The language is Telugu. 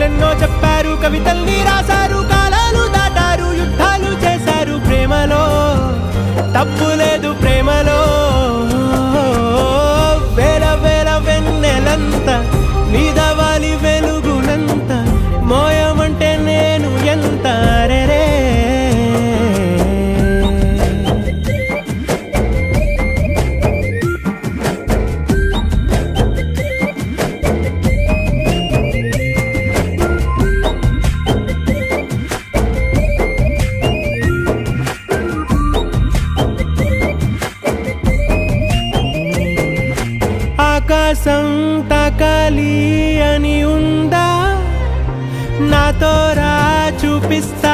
కథలెన్నో చెప్పారు, కవితల్ని రాశారు, కాలాలు దాటారు, యుద్ధాలు చేశారు. ప్రేమలో తప్పు లేదు, ప్రేమలో వేల వేల వెన్నెలంత నీదవాలి వెలుగునంత, మోయమంటే నేను ఎంత రే. ఆకాశం తాకాలి అని ఉందా, నాతో రా చూపిస్తా